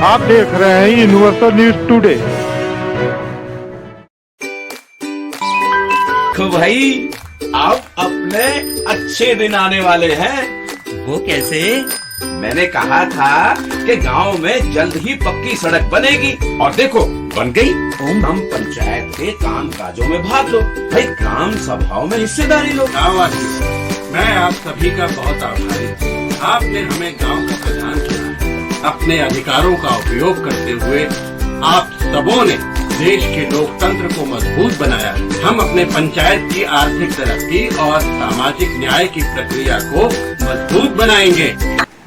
आप देख रहे हैं यूनिवर्सल न्यूज टुडे। तो भाई अब अपने अच्छे दिन आने वाले हैं। वो कैसे? मैंने कहा था कि गांव में जल्द ही पक्की सड़क बनेगी और देखो बन गई। हम पंचायत के काम काजों में भाग लो भाई, ग्राम सभाओं में हिस्सेदारी लो। मैं आप सभी का बहुत आभारी हूँ। आपने हमें गांव का प्रधान चुना है। अपने अधिकारों का उपयोग करते हुए आप सबों ने देश के लोकतंत्र को मजबूत बनाया। हम अपने पंचायत की आर्थिक तरक्की और सामाजिक न्याय की प्रक्रिया को मजबूत बनाएंगे।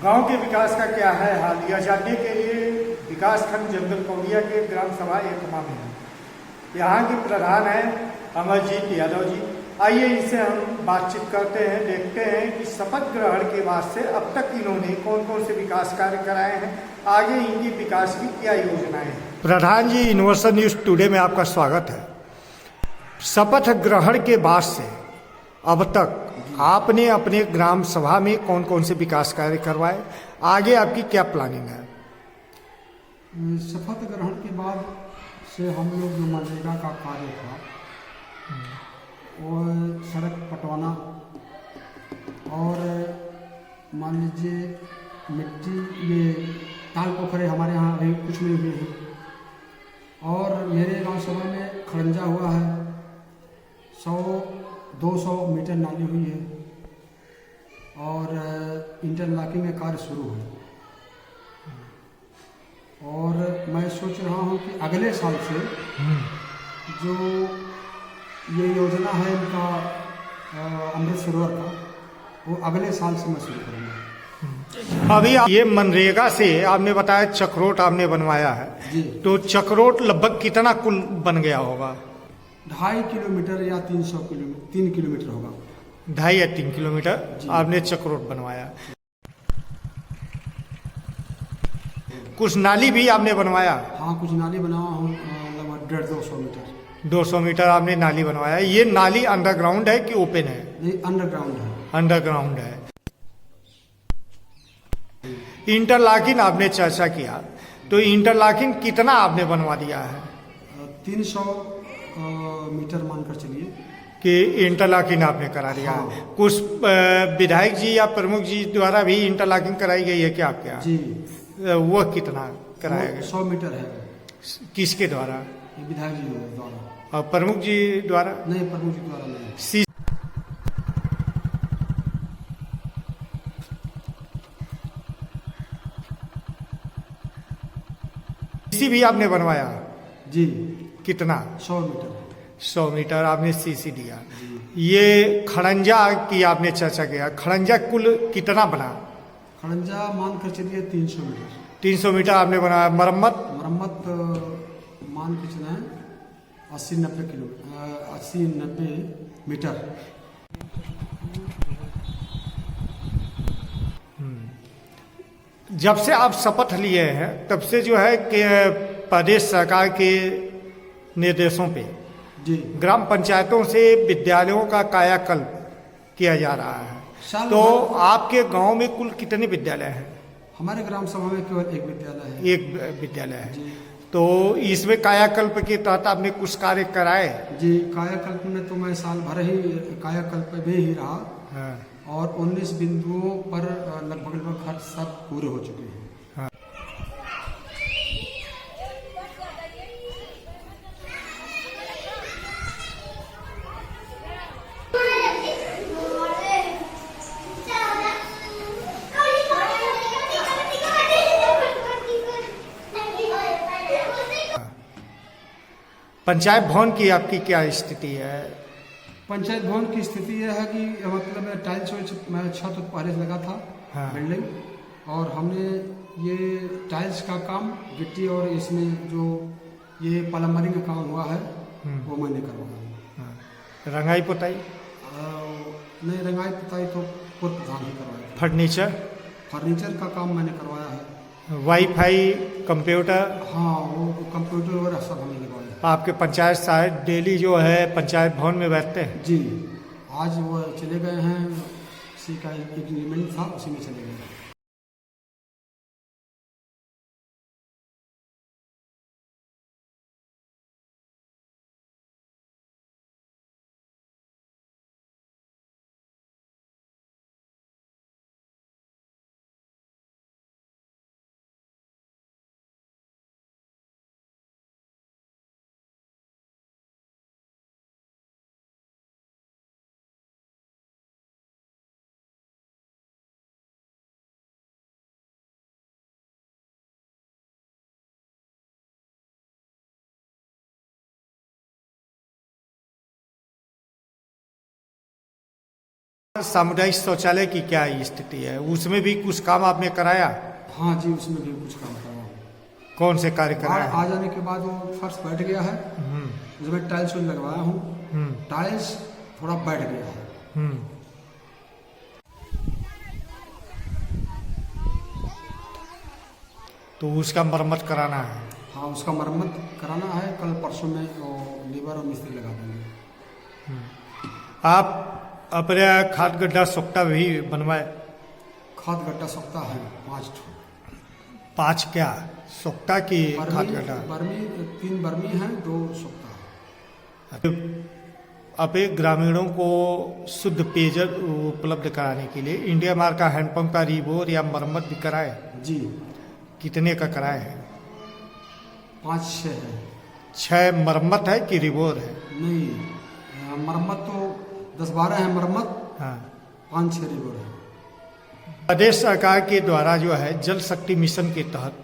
गांव के विकास का क्या है हाल, यह जानने के लिए विकास खंड जंगल कौड़िया के ग्राम सभा एकमा में है। यहाँ के प्रधान हैं अमरजीत यादव जी। आइए इनसे हम बातचीत करते हैं, देखते हैं कि शपथ ग्रहण के बाद से अब तक इन्होंने कौन कौन से विकास कार्य कराए हैं, आगे इनकी विकास की क्या योजनाएं हैं। प्रधान जी, यूनिवर्सल न्यूज टुडे में आपका स्वागत है। शपथ ग्रहण के बाद से अब तक आपने अपने ग्राम सभा में कौन कौन से विकास कार्य करवाए, आगे आपकी क्या प्लानिंग है? शपथ ग्रहण के बाद से हम लोग जो मनरेगा का कार्य था वो सड़क पटवाना और मान लीजिए मिट्टी, ये ताल पोखरे हमारे यहाँ अभी कुछ नहीं हुए हैं। और मेरे गांव सभा में खड़ंजा हुआ है, 100-200 मीटर नाली हुई है और इंटरलॉकिंग का कार्य शुरू है। और मैं सोच रहा हूँ कि अगले साल से जो ये योजना है इनका अमृत सरोवर का, वो अगले साल से मैं शुरू करूँगा। अभी ये मनरेगा से आपने बताया चक्रोट आपने बनवाया है जी। तो चक्रोट लगभग कितना कुल बन गया होगा? 2.5 किलोमीटर या 300 किलोमीटर 3 किलोमीटर होगा। 2.5 या 3 किलोमीटर आपने चक्रोट बनवाया। कुछ नाली भी आपने बनवाया? हाँ, कुछ नाली बनावा हूँ, लगभग 150-200 मीटर। 200 मीटर आपने नाली बनवाया। ये नाली अंडरग्राउंड है कि ओपन है? नहीं, अंडरग्राउंड है। अंडरग्राउंड है। इंटरलॉकिंग आपने चर्चा किया, तो इंटरलॉकिंग कितना आपने बनवा दिया है? 300 मीटर मानकर चलिए कि इंटरलॉकिंग आपने करा दिया है। हाँ। कुछ विधायक जी या प्रमुख जी द्वारा भी इंटरलॉकिंग कराई गई है क्या आपके यहाँ? जी। वो कितना कराया गया? 100 मीटर है। किसके द्वारा? ये विधायक जी द्वारा। और प्रमुख जी द्वारा? नहीं, प्रमुख जी द्वारा नहीं। सीसी भी आपने बनवाया? जी। कितना? 100 मीटर। 100 मीटर आपने सीसी दिया। ये खड़ंजा की आपने चर्चा किया, खड़ंजा कुल कितना बना? खड़ंजा मानकर चलिए 300 मीटर। 300 मीटर आपने बनाया। मरम्मत मान के चले 80-90 मीटर। जब से आप शपथ लिए हैं तब से जो है कि प्रदेश सरकार के निर्देशों पे जी ग्राम पंचायतों से विद्यालयों का कायाकल्प किया जा रहा है। तो आपके गांव में कुल कितने विद्यालय हैं? हमारे ग्राम सभा में केवल एक विद्यालय है। एक विद्यालय है। तो इसमें कायाकल्प के तहत आपने कुछ कार्य कराए? जी, कायाकल्प में तो मैं साल भर ही कायाकल्प में ही रहा। हाँ। और 19 बिंदुओं पर लगभग खर्च सब पूरे हो चुके हैं। हाँ। पंचायत भवन की आपकी क्या स्थिति है? पंचायत भवन की स्थिति यह है कि मतलब टाइल्स छत पहले से लगा था। हाँ। बिल्डिंग, और हमने ये टाइल्स का काम, गिट्टी और इसमें जो ये प्लम्बरिंग का काम हुआ है वो मैंने करवाया। हाँ। रंगाई पुताई? नहीं, रंगाई पुताई तो पूर्व प्रधान ही करवाया। फर्नीचर का काम मैंने करवाया है। Wifi, computer? हाँ, वो कंप्यूटर वगैरह सब हमने लगवाया। आपके पंचायत साहब डेली जो है पंचायत भवन में बैठते हैं? जी, आज वो चले गए हैं, उसी का एग्रीमेंट था, उसी में चले गए। सामुदायिक शौचालय की क्या स्थिति है, उसमें भी कुछ काम आपने कराया? हाँ जी, उसमें भी कुछ काम करवा हूँ। कौन से कार्य बाढ़ कराया? आ जाने के बाद वो फर्श बैठ गया है, उसमें टाइल्स लगवाया हूँ, टाइल्स थोड़ा बैठ गया है। तो उसका मरम्मत कराना है। हाँ, उसका मरम्मत कराना है, कल परसों में वो लेबर और मिस्त्री लगा देंगे। आप अपने खाद गड्ढा सोख्ता भी बनवाए? खाद गड्ढा सकता है 5 5 क्या सोख्ता की खाद गड्ढा? बर्मी 3 बर्मी हैं, 2 सकता है। अपने ग्रामीणों को शुद्ध पेयजल उपलब्ध कराने के लिए इंडिया मार्क का हैंडपंप का रिबोर या मरम्मत भी कराए? जी, कितने का कराए हैं? 5-6 है। 6 मरम्मत है कि रिबोर है? नहीं, मरम्मत तो 10-12 है मरम्मत, हाँ। 5-6 रिबोर है। प्रदेश सरकार के द्वारा जो है जल शक्ति मिशन के तहत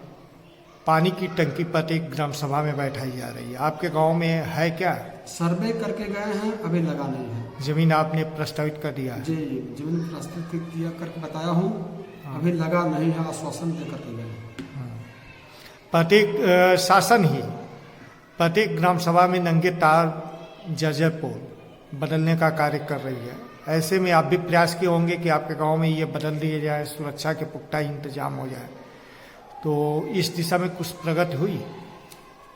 पानी की टंकी प्रत्येक ग्राम सभा में बैठाई जा रही है, आपके गांव में है क्या? सर्वे करके गए हैं, अभी लगा नहीं है। जमीन आपने प्रस्तावित कर दिया है? जी, जमीन प्रस्तुत किया करके बताया हूँ, अभी लगा नहीं है, आश्वासन दे करके गए हैं। प्रत्येक शासन ही प्रत्येक ग्राम सभा में नंगे तार जर्जर पोल बदलने का कार्य कर रही है। ऐसे में आप भी प्रयास किए होंगे कि आपके गांव में ये बदल दिए जाए, सुरक्षा के पुख्ता इंतजाम हो जाए। तो इस दिशा में कुछ प्रगति हुई?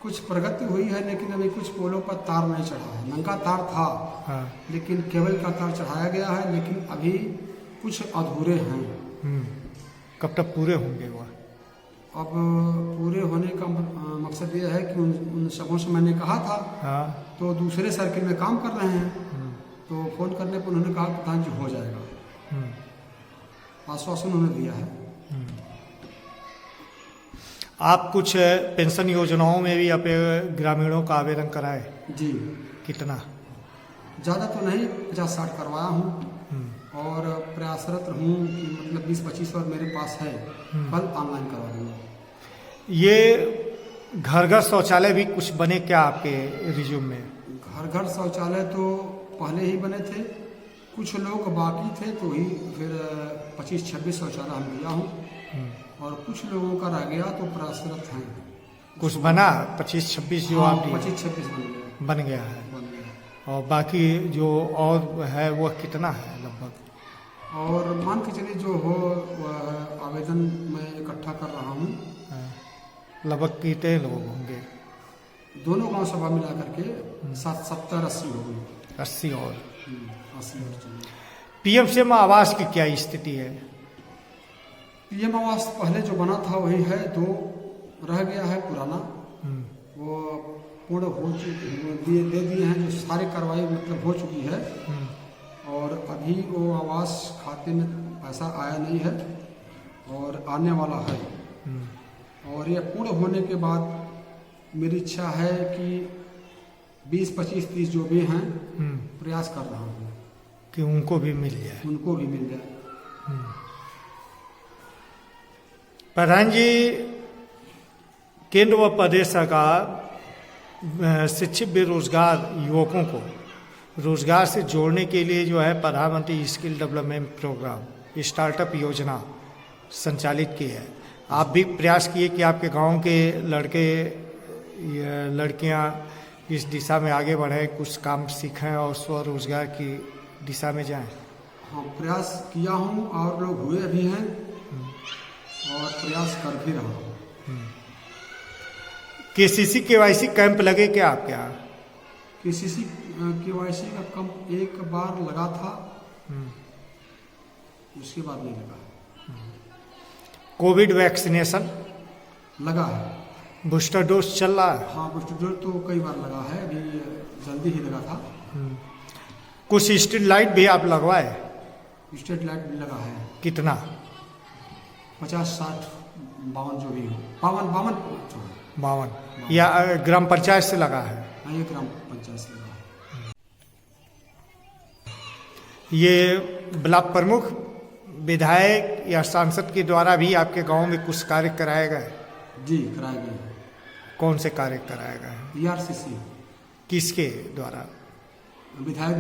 कुछ प्रगति हुई है, लेकिन अभी कुछ पोलों पर तार नहीं चढ़ा है। नंगा तार था, हाँ। लेकिन केबल का तार चढ़ाया गया है, लेकिन अभी कुछ अधूरे हैं। कब तक पूरे होंगे वह? अब पूरे होने का मकसद ये है कि उन सबों से मैंने कहा था, हाँ। तो दूसरे सर्किल में काम कर रहे हैं, तो फोन करने पर उन्होंने कहा प्रधान जी हो जाएगा, आश्वासन उन्होंने दिया है। आप कुछ पेंशन योजनाओं में भी अपने ग्रामीणों का आवेदन कराए? जी, कितना? ज़्यादा तो नहीं, 50-60 करवाया हूँ, और प्रयासरत हूँ कि मतलब 20-25 और मेरे पास है, कल ऑनलाइन करवा दूँगा। ये घर घर शौचालय भी कुछ बने क्या आपके रिज्यूम में? घर घर शौचालय तो पहले ही बने थे, कुछ लोग बाकी थे, तो ही फिर 25-26 शौचालय हम दिया हूँ, और कुछ लोगों का रह गया तो प्रयासरत हैं। कुछ बना 25-26 जो आप दिए? 25-26 बन गया है। बन गया। और बाकी जो और है वह कितना है लगभग? और मान के चलिए जो हो वह आवेदन मैं इकट्ठा कर रहा हूँ। लगभग कितने लोग होंगे? दोनों गांव सभा मिला करके 70-80 हो गई। 80 और 80 और चाहिए। पीएम आवास की क्या स्थिति है? पीएम आवास पहले जो बना था वही है, 2 रह गया है पुराना, वो पूर्ण हो दे दिए हैं, जो सारी कार्रवाई मतलब हो चुकी है, और अभी वो आवास खाते में पैसा आया नहीं है और आने वाला है। और ये पूर्ण होने के बाद मेरी इच्छा है कि 20, 25, 30 जो भी हैं प्रयास कर रहा हूँ कि उनको भी मिल जाए। उनको भी मिल जाए। प्रधान जी, केंद्र व प्रदेश सरकार शिक्षित बेरोजगार युवकों को रोजगार से जोड़ने के लिए जो है प्रधानमंत्री स्किल डेवलपमेंट प्रोग्राम स्टार्टअप योजना संचालित की है। आप भी प्रयास किए कि आपके गांव के लड़के लड़कियां इस दिशा में आगे बढ़ें, कुछ काम सीखें और स्वरोजगार की दिशा में जाएं। हाँ, प्रयास किया हूँ और लोग हुए भी हैं और प्रयास कर भी रहा हूँ। केसीसी केवाईसी कैंप लगे क्या आपके यहाँ? केसीसी केवाईसी का कैंप एक बार लगा था, उसके बाद नहीं लगा। कोविड वैक्सीनेशन लगा है, बूस्टर डोज चल रहा है? हाँ, बूस्टर डोज तो कई बार लगा है, अभी जल्दी ही लगा था। कुछ स्ट्रीट लाइट भी आप लगवाए? स्ट्रीट लाइट भी लगा है। कितना? 50, 60, 52 जो भी हो, 52 52 या ग्राम पंचायत से लगा है? हाँ, ये ग्राम पंचायत से लगा है। ये ब्लॉक प्रमुख, विधायक या सांसद के द्वारा भी आपके गांव में कुछ कार्य कराए गए? जी, कराए गए। कौन से कार्य कराए गए? ERCC किसके द्वारा? विधायक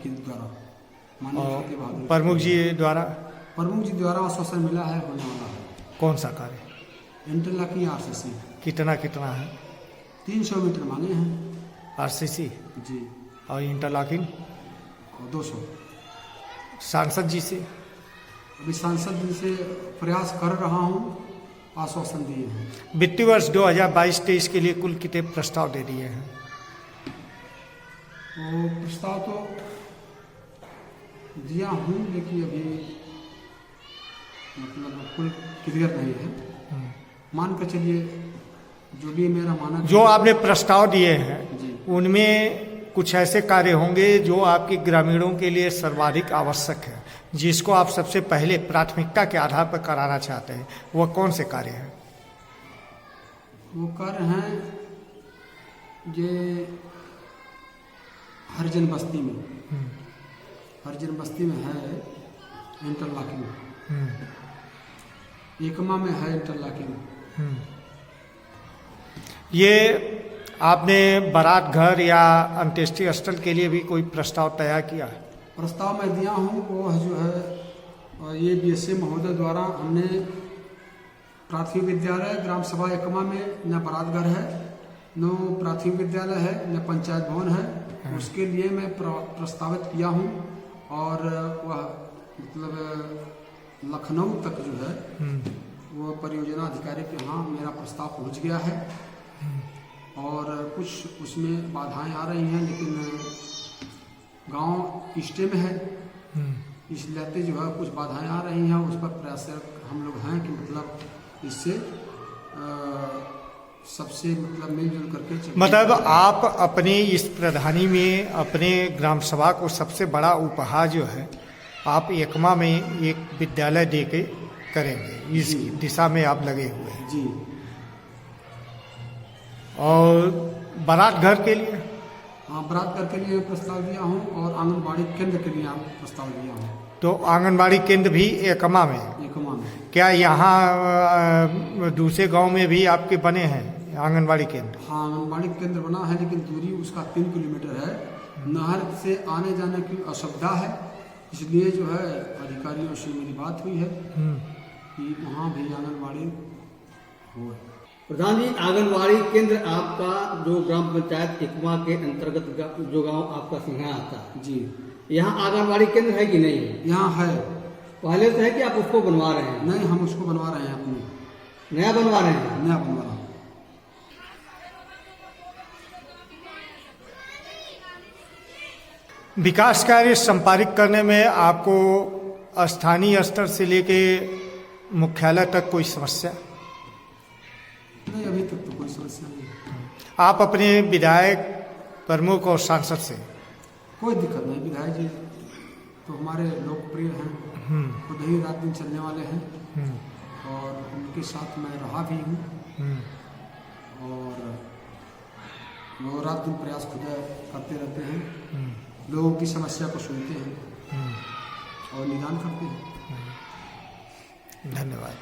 के द्वारा। माननीय और फतेह बहादुर प्रमुख जी द्वारा प्रमुख जी द्वारा आश्वासन मिला है, होने वाला है। कौन सा कार्य, इंटरलॉकिंग RCC कितना कितना है? 300 मीटर मांगे हैं RCC जी, और इंटरलॉकिंग और 200। सांसद जी से अभी सांसद जी से प्रयास कर रहा हूँ, आश्वासन दिए हैं। वित्तीय वर्ष 2022-23 के लिए कुल कितने प्रस्ताव दे दिए हैं? तो प्रस्ताव तो दिया हूँ, लेकिन अभी मतलब कुल क्लियर नहीं है। मान कर चलिए जो भी मेरा मानक जो आपने प्रस्ताव दिए हैं जी, उनमें कुछ ऐसे कार्य होंगे जो आपके ग्रामीणों के लिए सर्वाधिक आवश्यक है, जिसको आप सबसे पहले प्राथमिकता के आधार पर कराना चाहते हैं, वह कौन से कार्य हैं? वो कार्य हैं ये हरिजन बस्ती में, हरिजन बस्ती में है इंटरलॉकिंग, एकमा में है इंटरलॉकिंग। ये आपने बारात घर या अंत्येष्टि स्थल के लिए भी कोई प्रस्ताव तैयार किया है? प्रस्ताव मैं दिया हूँ, वो जो है ये BSA महोदय द्वारा हमने प्राथमिक विद्यालय ग्राम सभा एकमा में न बारात घर है, न प्राथमिक विद्यालय है, न पंचायत भवन है, उसके लिए मैं प्रस्तावित किया हूँ। और वह मतलब लखनऊ तक जो है वो परियोजना अधिकारी के यहाँ मेरा प्रस्ताव पहुँच गया है, और कुछ उसमें बाधाएं आ रही हैं, लेकिन गांव स्टे में है, इसलिए जो है कुछ बाधाएं आ रही हैं, उस पर प्रयासरत हम लोग हैं कि मतलब इससे सबसे मतलब मिलजुल करके मतलब आप अपने इस प्रधानी में अपने ग्राम सभा को सबसे बड़ा उपहार जो है आप एकमा में एक विद्यालय दे के करेंगे, इस दिशा में आप लगे हुए हैं जी। और बारात घर के लिए? हाँ, बारात घर के लिए प्रस्ताव दिया हूँ, और आंगनबाड़ी केंद्र के लिए प्रस्ताव दिया हूँ। तो आंगनबाड़ी केंद्र भी एकमा में? एकमा में। क्या यहाँ दूसरे गांव में भी आपके बने हैं आंगनबाड़ी केंद्र? हाँ, आंगनबाड़ी केंद्र बना है, लेकिन दूरी उसका 3 किलोमीटर है, नहर से आने जाने की असुविधा है, इसलिए जो है अधिकारियों से मेरी बात हुई है कि वहाँ भी आंगनबाड़ी हो। प्रधान जी, आंगनबाड़ी केंद्र आपका जो ग्राम पंचायत एकमा के अंतर्गत जो गांव आपका सिंघा आता है जी, यहाँ आंगनबाड़ी केंद्र है कि नहीं है? यहाँ है। पहले से है कि आप उसको बनवा रहे हैं? नहीं, हम उसको बनवा रहे हैं, अपने नया बनवा रहे हैं? नया बनवा रहा हूँ। विकास कार्य संपादित करने में आपको स्थानीय स्तर से लेके मुख्यालय तक कोई समस्या? नहीं, अभी तक तो कोई समस्या नहीं है। आप अपने विधायक प्रमुख और सांसद से? कोई दिक्कत नहीं, विधायक जी तो हमारे लोकप्रिय हैं, खुद ही रात दिन चलने वाले हैं, और उनके साथ मैं रहा भी हूँ, और वो रात दिन प्रयास खुद करते रहते हैं, लोगों की समस्या को सुनते हैं और निदान करते हैं। धन्यवाद।